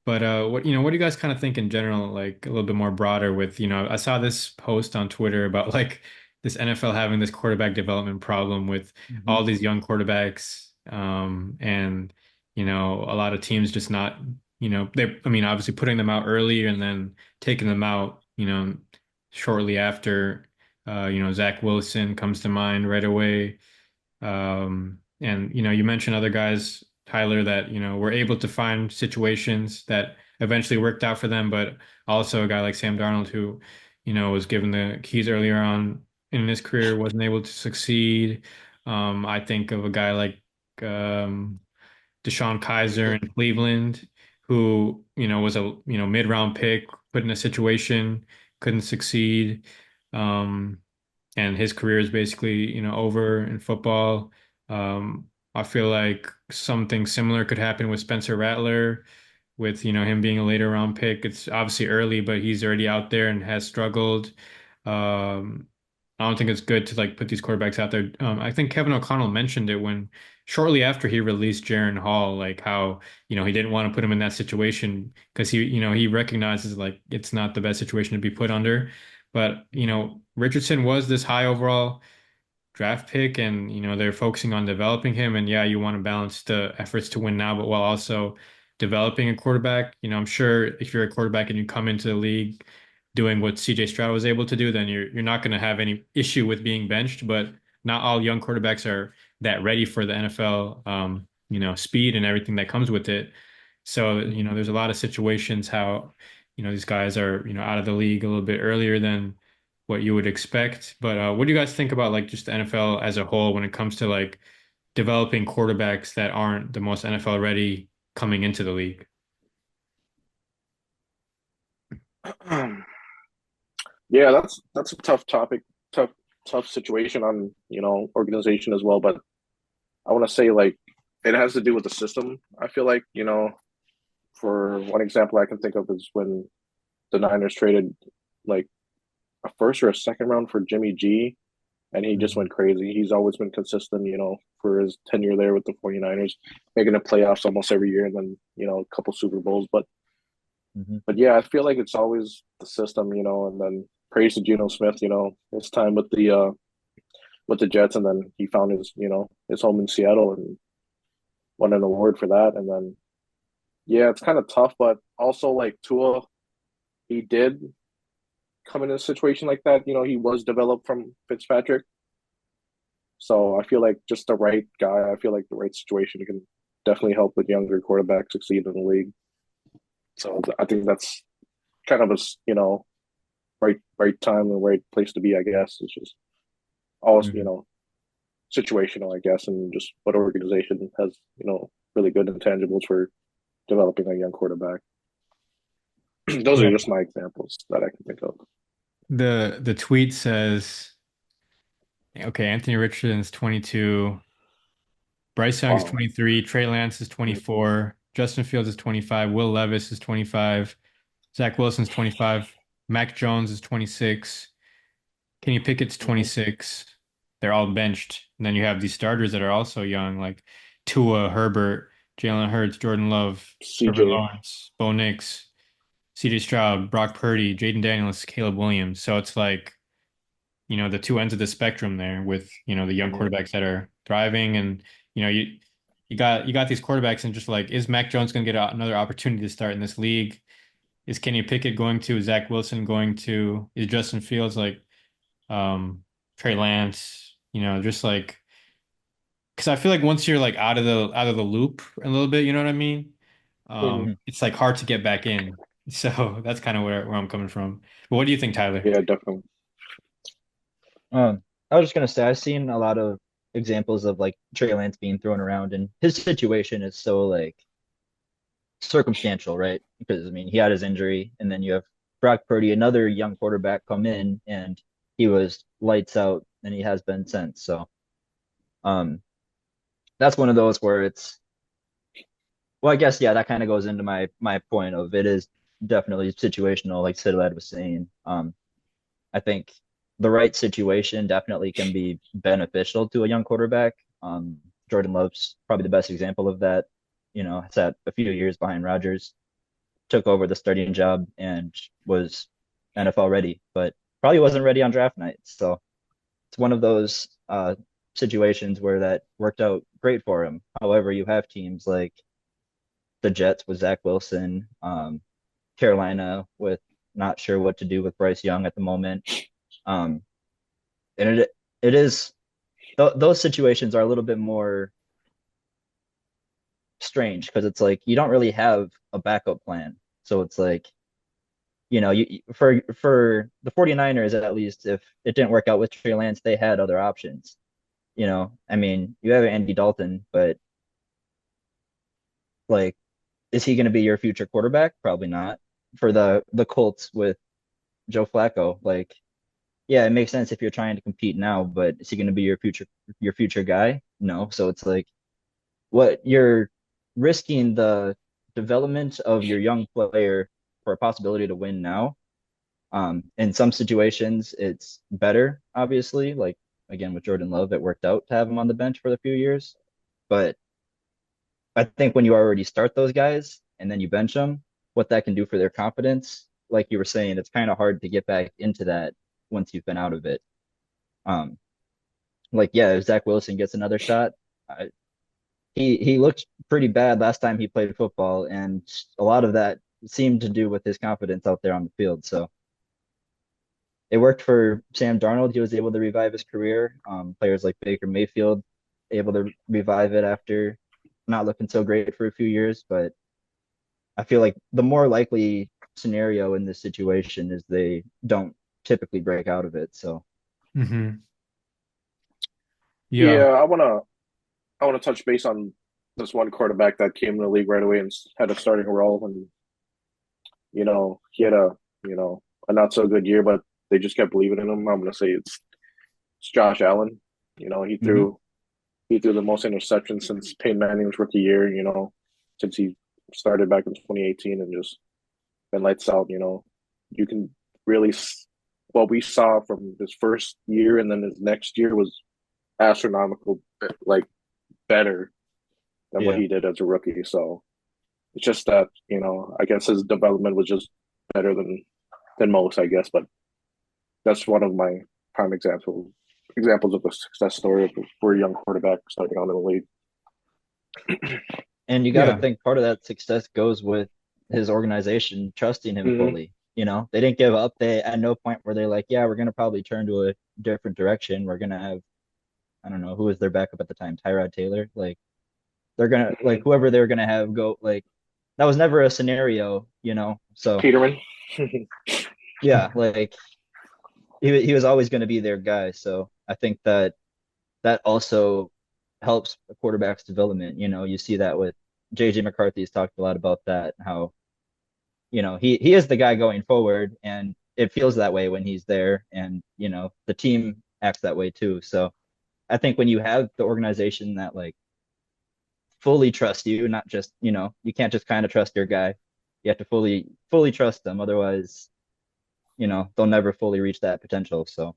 But what do you guys kind of think in general, like a little bit more broader with, I saw this post on Twitter about like this NFL having this quarterback development problem with Hmm. all these young quarterbacks, and a lot of teams just not, I mean, obviously putting them out early and then taking them out, shortly after. Zach Wilson comes to mind right away. And you mentioned other guys, Tyler, that were able to find situations that eventually worked out for them, but also a guy like Sam Darnold who, was given the keys earlier on in his career, wasn't able to succeed. I think of a guy like um, Deshaun Kaiser in Cleveland, who, was a, mid-round pick, put in a situation, couldn't succeed. Um, and his career is basically, over in football. I feel like something similar could happen with Spencer Rattler, with, him being a later round pick. It's obviously early, but he's already out there and has struggled. Um, I don't think it's good to like put these quarterbacks out there. I think Kevin O'Connell mentioned it when shortly after he released Jaron Hall, like how, he didn't want to put him in that situation because he recognizes like it's not the best situation to be put under. But, Richardson was this high overall draft pick and, they're focusing on developing him. And yeah, you want to balance the efforts to win now, but while also developing a quarterback. I'm sure if you're a quarterback and you come into the league doing what CJ Stroud was able to do, then you're not going to have any issue with being benched, but not all young quarterbacks are that ready for the NFL, speed and everything that comes with it. So, there's a lot of situations how, these guys are, out of the league a little bit earlier than what you would expect. But what do you guys think about like just the NFL as a whole when it comes to like developing quarterbacks that aren't the most NFL ready coming into the league? Yeah, that's a tough topic, tough tough situation on, organization as well. But I want to say like it has to do with the system. I feel like, for one example I can think of is when the Niners traded like a first or a second round for Jimmy G, and he just Mhm. went crazy. He's always been consistent, for his tenure there with the 49ers, making the playoffs almost every year and then, a couple Super Bowls. Hmm. But yeah, I feel like it's always the system, and then praise to Geno Smith, his time with the Jets, and then he found his home in Seattle and won an award for that. And then yeah, it's kind of tough, but also like Tua, he did come in a situation like that. He was developed from Fitzpatrick. So I feel like just the right guy, I feel like the right situation can definitely help with younger quarterbacks succeed in the league. So I think that's kind of a right time and right place to be. I guess it's just always Hmm. situational. I guess, and just what organization has really good intangibles for developing a young quarterback. Those Yeah. are just my examples that I can think of. The tweet says, okay, Anthony Richardson is 22, Bryce Young is Wow. 23, Trey Lance is 24, Justin Fields is 25, Will Levis is 25, Zach Wilson's 25, Mac Jones is 26, Kenny Pickett's Mm-hmm. 26. They're all benched. And then you have these starters that are also young, like Tua, Herbert, Jalen Hurts, Jordan Love, Trevor CJ. Lawrence, Bo Nix, CJ Stroud, Brock Purdy, Jaden Daniels, Caleb Williams. So it's like, the two ends of the spectrum there with, the young Mm-hmm. quarterbacks that are thriving and, you got these quarterbacks and just like, is Mac Jones going to get another opportunity to start in this league? Is Kenny Pickett going to? Is Zach Wilson going to? Is Justin Fields like um Trey Lance, just like because I feel like once you're like out of the loop a little bit, you know what I mean? Mm-hmm. It's like hard to get back in. So that's kind of where I'm coming from. But what do you think, Tyler? Yeah, definitely. I was just gonna say I've seen a lot of examples of like Trey Lance being thrown around, and his situation is so like circumstantial, right? Because I mean, he had his injury, and then you have Brock Purdy, another young quarterback, come in, and he was lights out, and he has been since. So, um, that's one of those where it's well, I guess yeah, that kind of goes into my point of it is definitely situational, like Cittilad was saying. I think the right situation definitely can be beneficial to a young quarterback. Jordan Love's probably the best example of that. Sat a few years behind Rodgers. took over the starting job and was NFL ready, but probably wasn't ready on draft night. So it's one of those situations where that worked out great for him. However, you have teams like the Jets with Zach Wilson, Carolina with not sure what to do with Bryce Young at the moment. Um, and it is those situations are a little bit more strange because it's like you don't really have a backup plan. So it's like, for the 49ers at least, if it didn't work out with Trey Lance, they had other options. I mean, you have Andy Dalton, but like, is he going to be your future quarterback? Probably not. For the Colts with Joe Flacco, like, yeah, it makes sense if you're trying to compete now, but is he going to be your future guy? No. So it's like what you're risking the development of your young player for a possibility to win now. In some situations, it's better, obviously. Like again with Jordan Love, it worked out to have him on the bench for a few years. But I think when you already start those guys and then you bench them, what that can do for their confidence, like you were saying, it's kind of hard to get back into that once you've been out of it. Um, like yeah, if Zach Wilson gets another shot, I, he looked pretty bad last time he played football, and a lot of that seemed to do with his confidence out there on the field. So it worked for Sam Darnold. He was able to revive his career. Players like Baker Mayfield able to revive it after not looking so great for a few years. But I feel like the more likely scenario in this situation is they don't typically break out of it. So Hmm. Yeah. Yeah, I wanna touch base on this one quarterback that came in the league right away and had a starting role, and he had a not so good year, but they just kept believing in him. I'm gonna say it's Josh Allen. You know, Hmm. he threw the most interceptions since Peyton Manning's rookie year. Since he started back in 2018 and just been lights out. You can really what we saw from his first year and then his next year was astronomical, like better than what yeah. he did as a rookie. So it's just that I guess his development was just better than most, I guess. But that's one of my prime examples of a success story for a young quarterback starting out in the league. And you got to Yeah. think part of that success goes with his organization trusting him Mm-hmm. fully. They didn't give up. They at no point were they like, yeah, we're gonna probably turn to a different direction. We're gonna have, I don't know, who was their backup at the time, Tyrod Taylor. Like they're gonna like Mm-hmm. whoever they're gonna have go like that was never a scenario. So Peterman. yeah, like he was always gonna be their guy. So I think that also helps a quarterback's development. You see that with JJ McCarthy's talked a lot about that, how he is the guy going forward, and it feels that way when he's there, and the team acts that way too. So I think when you have the organization that like fully trust you, not just you can't just kind of trust your guy. You have to fully trust them, otherwise they'll never fully reach that potential. So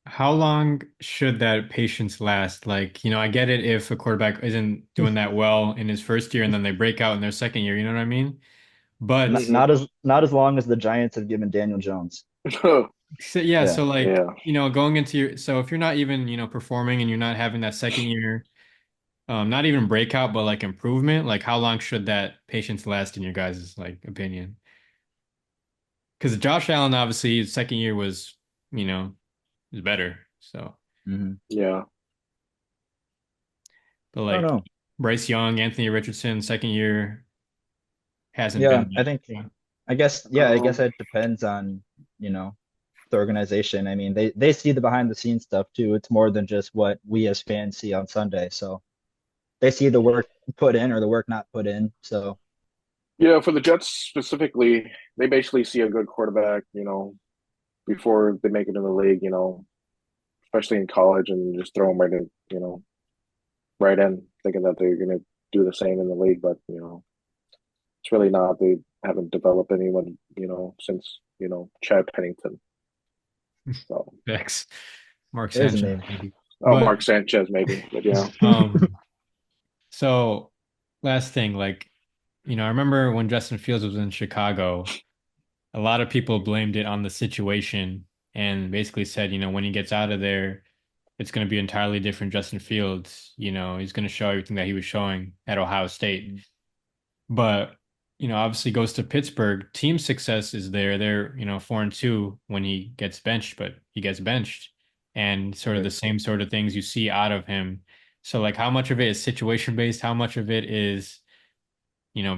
How long should that patience last? Like, I get it if a quarterback isn't doing that well in his first year and then they break out in their second year, you know what I mean? But not, Mm-hmm. not as long as the Giants have given Daniel Jones. so, yeah, Yeah. so like, Yeah. going into so if you're not even, performing and you're not having that second year, not even breakout, but like improvement, like how long should that patience last in your guys' like opinion? Because Josh Allen, obviously, his second year you know, was better. So, Hmm. Yeah. but I don't like know. Bryce Young, Anthony Richardson, second year hasn't Yeah, been I that. think Yeah. I guess it depends on, you know, the organization. I mean, they see the behind the scenes stuff too. It's more than just what we as fans see on Sunday. So they see the work put in or the work not put in. So Yeah, for the Jets specifically, they basically see a good quarterback, before they make it in the league, especially in college, and just throw them right in, thinking that they're going to do the same in the league. But, it's really not. They haven't developed anyone, since, Chad Pennington. So, X, Mark there's a Sanchez, name. maybe. oh, But Mark Sanchez, maybe. But yeah. um, so last thing, like, I remember when Justin Fields was in Chicago, a lot of people blamed it on the situation and basically said, when he gets out of there, it's going to be entirely different Justin Fields. He's going to show everything that he was showing at Ohio State. But, obviously goes to Pittsburgh. Team success is there. They're, 4-2 when he gets benched, but he gets benched. And sort of the Right. same sort of things you see out of him. So, like, how much of it is situation based? How much of it is,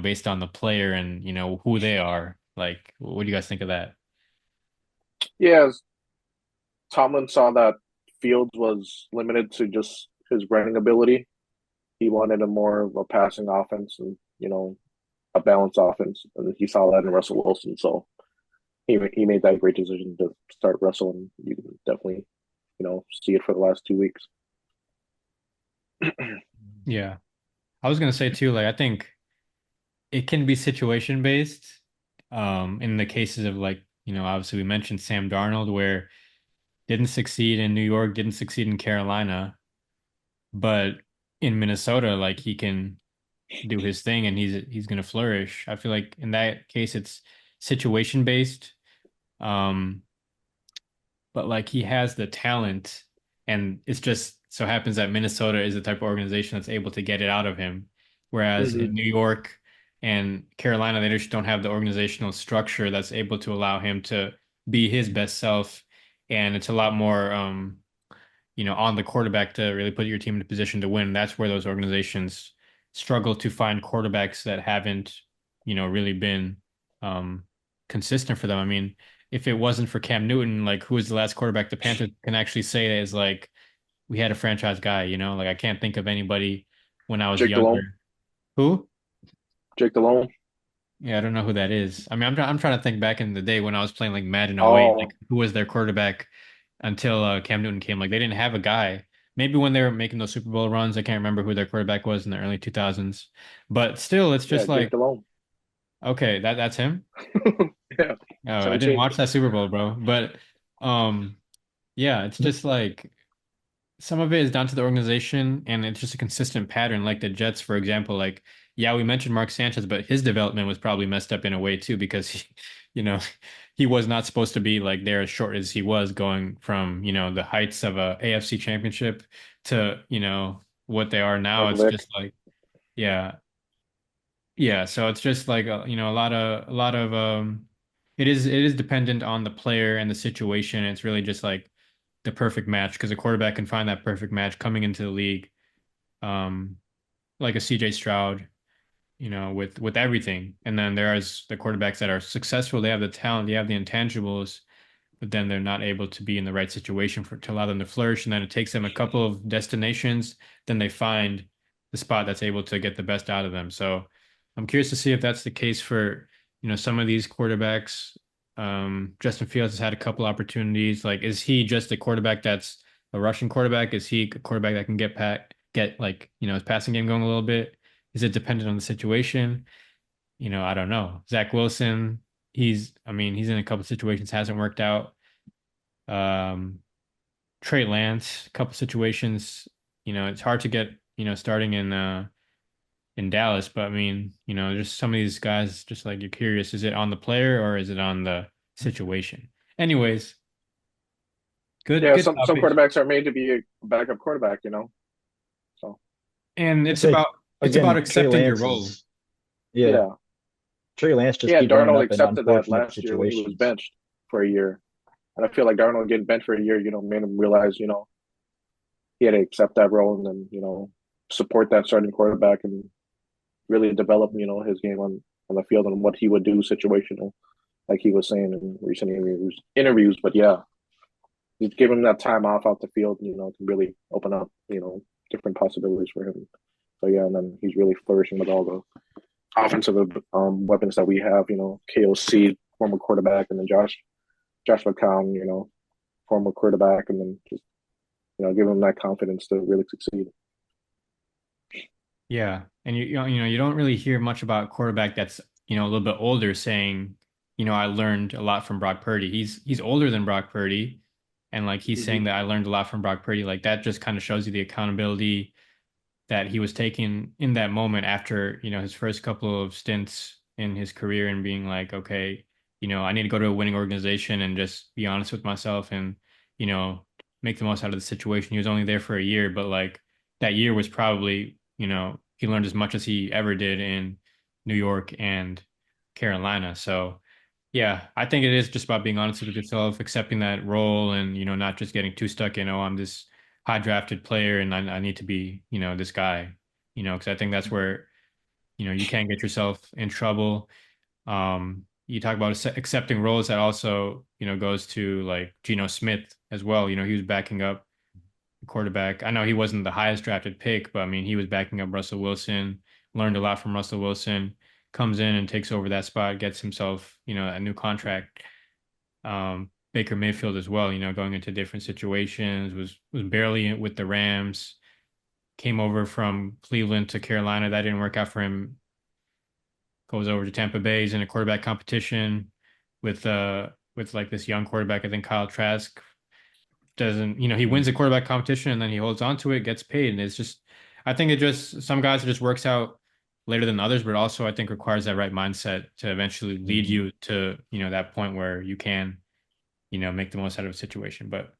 based on the player and, who they are? Like, what do you guys think of that? Yeah, Tomlin saw that Fields was limited to just his running ability. He wanted a more of a passing offense and a balanced offense, and he saw that in Russell Wilson. So he made that great decision to start Russell, and you can definitely see it for the last 2 weeks. Yeah. I was gonna say too, like I think it can be situation based. In the cases of like, obviously we mentioned Sam Darnold where didn't succeed in New York, didn't succeed in Carolina, but in Minnesota, like he can do his thing and he's gonna flourish. I feel like in that case it's situation based. Um, but like he has the talent, and it's just so happens that Minnesota is the type of organization that's able to get it out of him. Whereas Mm-hmm. in New York and Carolina, they just don't have the organizational structure that's able to allow him to be his best self. And it's a lot more, on the quarterback to really put your team in a position to win. That's where those organizations struggle to find quarterbacks that haven't, really been um, consistent for them. I mean, if it wasn't for Cam Newton, like who was the last quarterback the Panthers can actually say is like we had a franchise guy, like I can't think of anybody when I was Jake younger. Delhomme, Who? Jake Delhomme. Yeah, I don't know who that is. I mean, I'm trying to think back in the day when I was playing like Madden 08, like Oh, who was their quarterback until Cam Newton came. Like they didn't have a guy. Maybe when they were making those Super Bowl runs, I can't remember who their quarterback was in the early 2000s. But still, it's yeah, just Jake like, Delhomme. okay, that's him. Yeah, Oh, I didn't 17. watch that Super Bowl, bro. But um, yeah, it's just like some of it is down to the organization and it's just a consistent pattern like the Jets for example like yeah we mentioned Mark Sanchez but his development was probably messed up in a way too because you know he was not supposed to be like there as short as he was going from the heights of a AFC championship to what they are now. Like It's Vic. just like yeah, yeah, so it's just like a lot of it is dependent on the player and the situation. It's really just like the perfect match because a quarterback can find that perfect match coming into the league, um, like a CJ Stroud, with everything. And then there's the quarterbacks that are successful. They have the talent, they have the intangibles, but then they're not able to be in the right situation to allow them to flourish. And then it takes them a couple of destinations, then they find the spot that's able to get the best out of them. So I'm curious to see if that's the case for, some of these quarterbacks. Justin Fields has had a couple opportunities. Like, is he just a quarterback that's a rushing quarterback? Is he a quarterback that can get like, his passing game going a little bit? Is it dependent on the situation? I don't know. Zach Wilson, I mean, he's in a couple situations, hasn't worked out. Um, Trey Lance, a couple situations, it's hard to get, starting in Dallas, but I mean, just some of these guys, just like you're curious, is it on the player or is it on the situation? Anyways, good, Yeah, good some topic. quarterbacks are made to be a backup quarterback. So And I it's say about it's about again, Trey accepting your Lance role. is yeah. yeah, Trey Lance just yeah. keep ending Darnold up in accepted that unfortunate last year when he was situations. benched for a year, and I feel like Darnold getting benched for a year, made him realize, he had to accept that role and then, support that starting quarterback and really develop, his game on the field and what he would do situational, like he was saying in recent interviews. But yeah, just give him that time off out the field, to really open up, different possibilities for him. So yeah, and then he's really flourishing with all the offensive weapons that we have. KOC, former quarterback, and then Josh McCown, former quarterback, and then just give him that confidence to really succeed. Yeah. And you don't really hear much about a quarterback that's, a little bit older saying, I learned a lot from Brock Purdy. He's older than Brock Purdy. And like he's saying Mm-hmm. that I learned a lot from Brock Purdy. Like that just kind of shows you the accountability that he was taking in that moment after, his first couple of stints in his career and being like, okay, I need to go to a winning organization and just be honest with myself and, you know, make the most out of the situation. He was only there for a year, but like that year was probably, he learned as much as he ever did in New York and Carolina. So, yeah, I think it is just about being honest with yourself, accepting that role and, not just getting too stuck in, oh, I'm this high drafted player and I need to be, this guy, because I think that's where, you can get yourself in trouble. You talk about accepting roles that also, goes to like Geno Smith as well. He was backing up the quarterback. I know he wasn't the highest drafted pick, but I mean, he was backing up Russell Wilson, learned a lot from Russell Wilson, comes in and takes over that spot, gets himself, a new contract. Baker Mayfield as well, going into different situations, was barely with the Rams, came over from Cleveland to Carolina. That didn't work out for him. Goes over to Tampa Bay. He's in a quarterback competition with like this young quarterback, I think Kyle Trask. Doesn't, he wins the quarterback competition and then he holds on to it, gets paid. And it's just, I think it just, some guys it just works out later than others, but also I think requires that right mindset to eventually lead Mhm. you to, that point where you can, make the most out of a situation. But